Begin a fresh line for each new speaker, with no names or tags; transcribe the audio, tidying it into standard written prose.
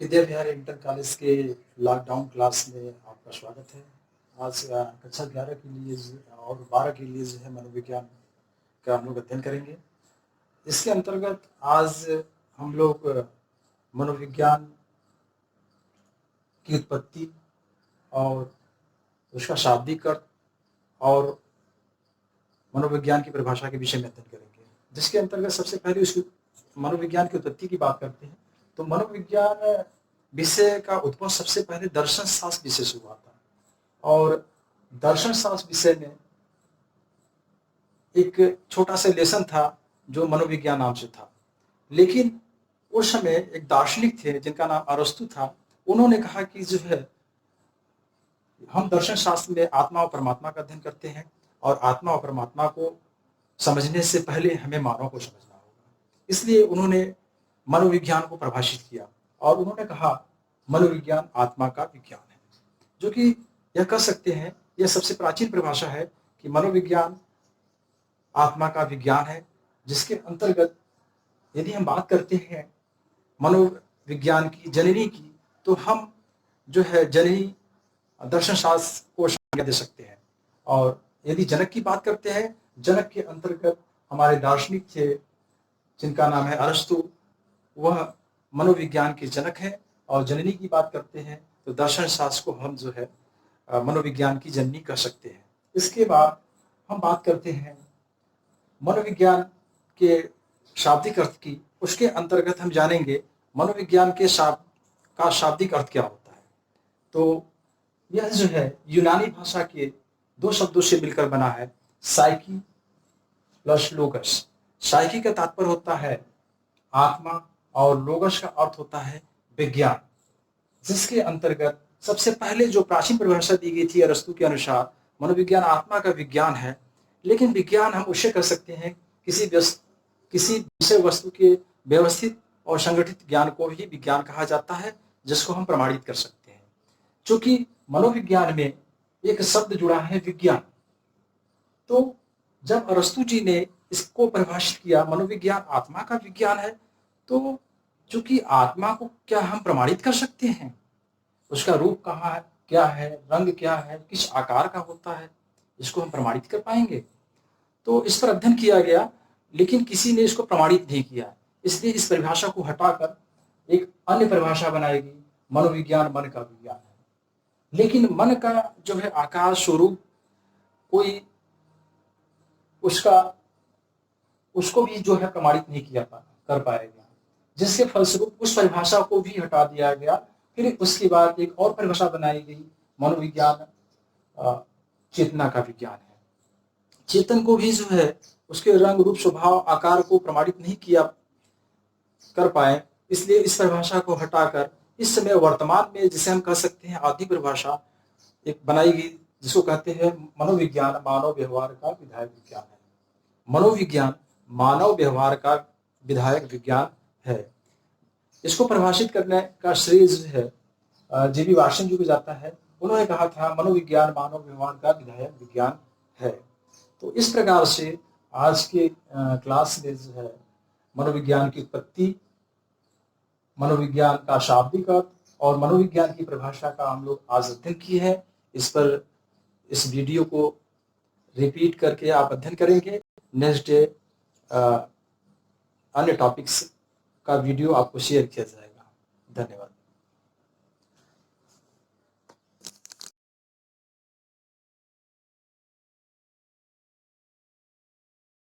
Vidya Vihar inter college के lockdown class में आपका स्वागत है। आज कक्षा 11 के लिए और 12 के लिए जो है मनोविज्ञान का हम लोग अध्ययन करेंगे। इसके अंतर्गत आज हम लोग मनोविज्ञान की उत्पत्ति और उसका शाब्दिक अर्थ और मनोविज्ञान की परिभाषा के विषय में अध्ययन करेंगे, जिसके अंतर्गत सबसे पहले उस मनोविज्ञान की उत्पत्ति की बात करते हैं। तो मनोविज्ञान विषय का उद्भव सबसे पहले दर्शन शास्त्र विषय से हुआ था और दर्शन शास्त्र विषय में एक छोटा सा लेसन था जो मनोविज्ञान नाम से था। लेकिन उस समय एक दार्शनिक थे जिनका नाम अरस्तु था। उन्होंने कहा कि जो है हम दर्शन शास्त्र में आत्मा और परमात्मा का अध्ययन करते हैं और आत्मा और परमात्मा को समझने से पहले हमें मानव को समझना होगा। इसलिए उन्होंने मनोविज्ञान को परिभाषित किया और उन्होंने कहा मनोविज्ञान आत्मा का विज्ञान है, जो कि यह कह सकते हैं यह सबसे प्राचीन परिभाषा है कि मनोविज्ञान आत्मा का विज्ञान है, जिसके अंतर्गत यदि हम बात करते हैं मनोविज्ञान की जननी की, तो हम जो है जननी दर्शन शास्त्र को संज्ञा दे सकते हैं। और यदि जनक की बात करते हैं, जनक के अंतर्गत हमारे दार्शनिक थे जिनका नाम है अरस्तु, वह मनोविज्ञान के जनक है। और जननी की बात करते हैं तो दर्शन शास्त्र को हम जो है मनोविज्ञान की जननी कह सकते हैं। इसके बाद हम बात करते हैं मनोविज्ञान के शाब्दिक अर्थ की। उसके अंतर्गत हम जानेंगे मनोविज्ञान के शाब्दिक अर्थ क्या होता है। तो यह जो है यूनानी भाषा के दो शब्दों से मिलकर बना है, साइकी प्लस लोगस। साइकी का तात्पर्य होता है आत्मा और लोगस का अर्थ होता है विज्ञान, जिसके अंतर्गत सबसे पहले जो प्राचीन परिभाषा दी गई थी अरस्तु के अनुसार मनोविज्ञान आत्मा का विज्ञान है। लेकिन विज्ञान हम उसे कह सकते हैं किसी विषय वस्तु के व्यवस्थित और संगठित ज्ञान को ही विज्ञान कहा जाता है, जिसको हम प्रमाणित कर सकते हैं। चूंकि मनोविज्ञान में एक शब्द जुड़ा है विज्ञान, तो जब अरस्तु जी ने इसको परिभाषित किया मनोविज्ञान आत्मा का विज्ञान है, तो चूंकि आत्मा को क्या हम प्रमाणित कर सकते हैं, उसका रूप कहाँ है, क्या है, रंग क्या है, किस आकार का होता है, इसको हम प्रमाणित कर पाएंगे। तो इस पर अध्ययन किया गया, लेकिन किसी ने इसको प्रमाणित नहीं किया। इसलिए इस परिभाषा को हटाकर एक अन्य परिभाषा बनाएगी, मनोविज्ञान मन का विज्ञान है। लेकिन मन का जो है आकार स्वरूप कोई उसको भी जो है प्रमाणित नहीं कर पाएगा, जिसके फलस्वरूप उस परिभाषा को भी हटा दिया गया। फिर उसके बाद एक और परिभाषा बनाई गई, मनोविज्ञान चेतना का विज्ञान है। चेतन को भी जो है उसके रंग रूप स्वभाव आकार को प्रमाणित नहीं कर पाए, इसलिए इस परिभाषा को हटाकर इस समय वर्तमान में जिसे हम कह सकते हैं आधुनिक परिभाषा एक बनाई गई, जिसको कहते हैं मनोविज्ञान मानव व्यवहार का विधायक विज्ञान है। मनोविज्ञान मानव व्यवहार का विधायक विज्ञान है। इसको परिभाषित करने का श्रेय जो है जीबी वाटसन जी को जाता है। उन्होंने कहा था मनोविज्ञान मानव व्यवहार का विधायक विज्ञान है। तो इस प्रकार से आज के क्लास में जो है मनोविज्ञान की उत्पत्ति, मनोविज्ञान का शाब्दिक अर्थ और मनोविज्ञान की परिभाषा का हम लोग आज अध्ययन किए हैं। इस वीडियो को रिपीट करके आप अध्ययन करेंगे। नेक्स्ट डे अन्य टॉपिक्स का वीडियो आपको शेयर किया जाएगा। धन्यवाद।